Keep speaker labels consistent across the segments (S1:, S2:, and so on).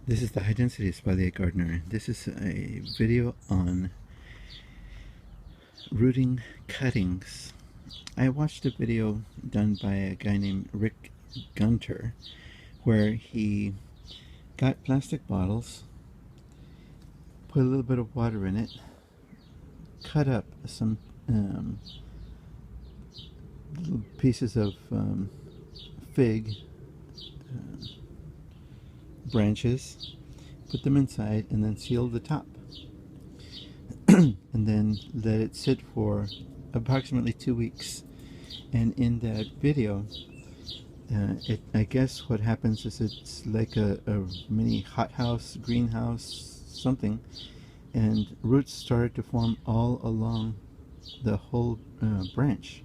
S1: This is the High Density Espalier Gardener. This is a video on rooting cuttings. I watched a video done by a guy named Rick Gunter where he got plastic bottles, put a little bit of water in it, cut up some little pieces of fig branches, put them inside, and then sealed the top. And then let it sit for approximately 2 weeks. And in that video, I guess what happens is it's like a mini hothouse, greenhouse, something, and roots started to form all along the whole branch.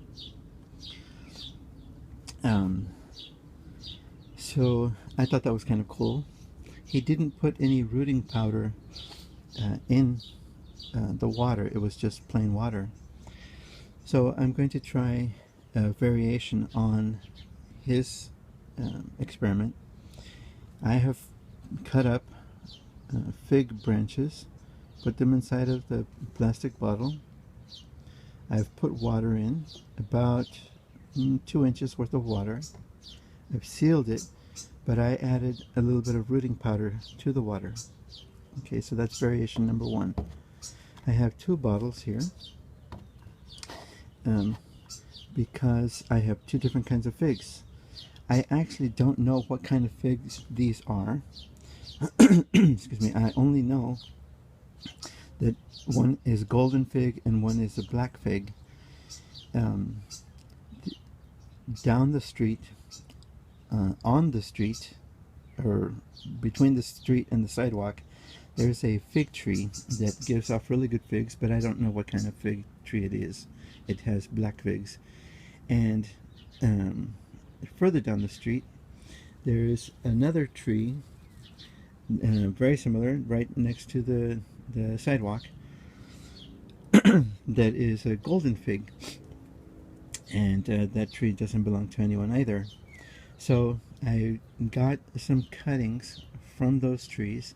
S1: So I thought that was kind of cool. He didn't put any rooting powder in the water. It was just plain water. So I'm going to try a variation on his experiment. I have cut up fig branches, put them inside of the plastic bottle. I've put water in, about 2 inches worth of water. I've sealed it, but I added a little bit of rooting powder to the water. Okay, so that's variation number 1. I have 2 bottles here because I have 2 different kinds of figs. I actually don't know what kind of figs these are. Excuse me. I only know that one is golden fig and one is a black fig. Down the street, on the street, or between the street and the sidewalk, there's a fig tree that gives off really good figs, but I don't know what kind of fig tree it is. It has black figs. And further down the street, there is another tree, very similar, right next to the sidewalk, that is a golden fig. And that tree doesn't belong to anyone either. So I got some cuttings from those trees,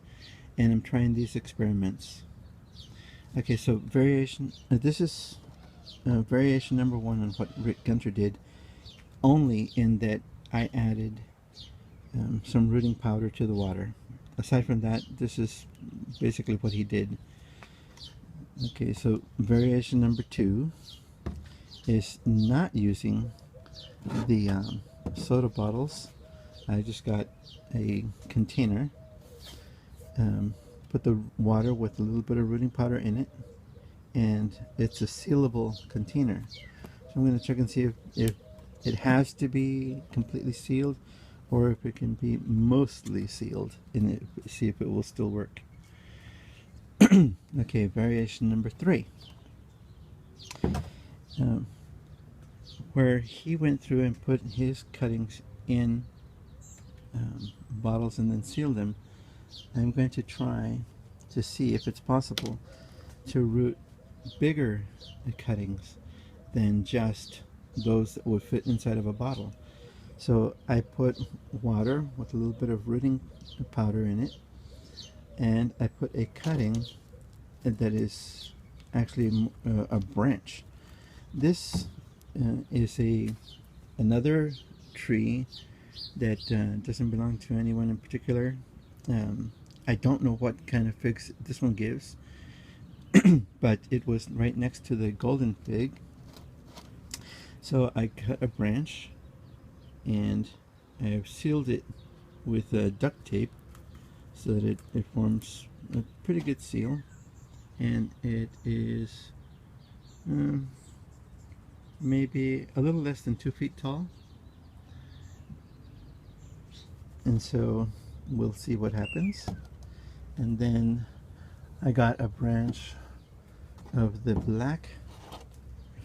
S1: and I'm trying these experiments. Okay, so variation. This is variation number 1 on what Rick Gunter did, only in that I added some rooting powder to the water. Aside from that, this is basically what he did. Okay, so variation number 2 is not using the soda bottles. I just got a container, put the water with a little bit of rooting powder in it, and it's a sealable container. So I'm going to check and see if it has to be completely sealed or if it can be mostly sealed, and see if it will still work. Okay, variation number 3. Where he went through and put his cuttings in bottles and then sealed them, I'm going to try to see if it's possible to root bigger cuttings than just those that would fit inside of a bottle. So I put water with a little bit of rooting powder in it, and I put a cutting that is actually a branch. This is another tree that doesn't belong to anyone in particular. I don't know what kind of figs this one gives, but it was right next to the golden fig. So I cut a branch and I've sealed it with duct tape so that it forms a pretty good seal, and it is maybe a little less than 2 feet tall. And so we'll see what happens. And then I got a branch of the black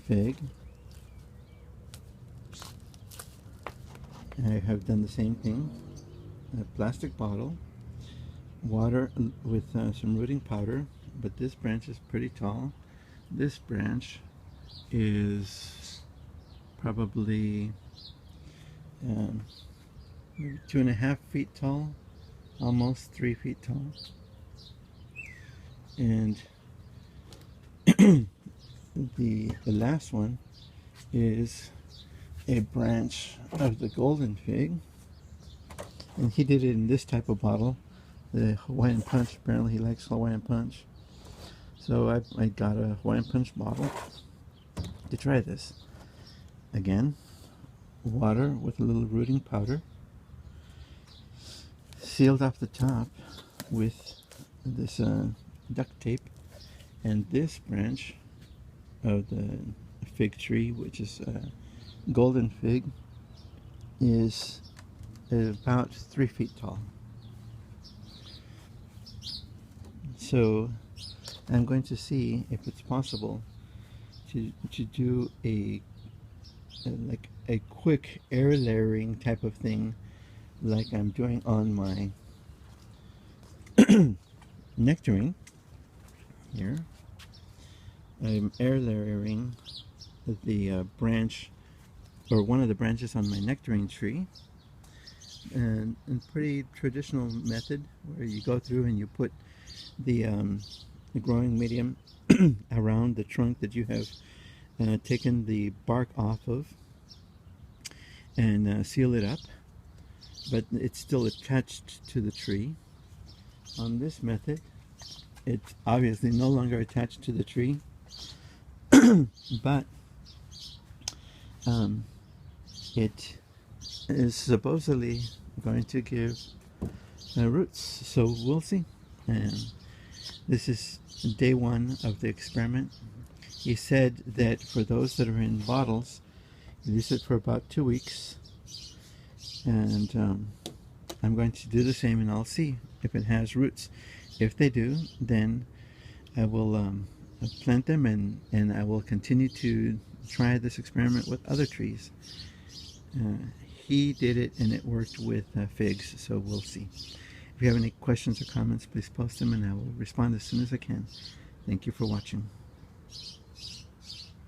S1: fig. I have done the same thing. A plastic bottle, water with some rooting powder, but this branch is pretty tall. This branch is probably maybe 2.5 feet tall, almost 3 feet tall. And the last one is a branch of the golden fig, and he did it in this type of bottle, the Hawaiian Punch. Apparently he likes Hawaiian Punch, so I got a Hawaiian Punch bottle to try this. Again, water with a little rooting powder, sealed off the top with this duct tape, and this branch of the fig tree, which is golden fig, is about 3 feet tall. So I'm going to see if it's possible to do like a quick air layering type of thing, like I'm doing on my nectarine here. I'm air layering the branch, or one of the branches on my nectarine tree, and a pretty traditional method where you go through and you put the growing medium around the trunk that you have taken the bark off of, and seal it up, but it's still attached to the tree. On this method, it's obviously no longer attached to the tree, but it is supposedly going to give roots, so we'll see. And this is day one of the experiment. He said that for those that are in bottles, use it for about 2 weeks, and I'm going to do the same, and I'll see if it has roots. If they do, then I will plant them, and I will continue to try this experiment with other trees. He did it and it worked with figs, so we'll see. If you have any questions or comments, please post them and I will respond as soon as I can. Thank you for watching.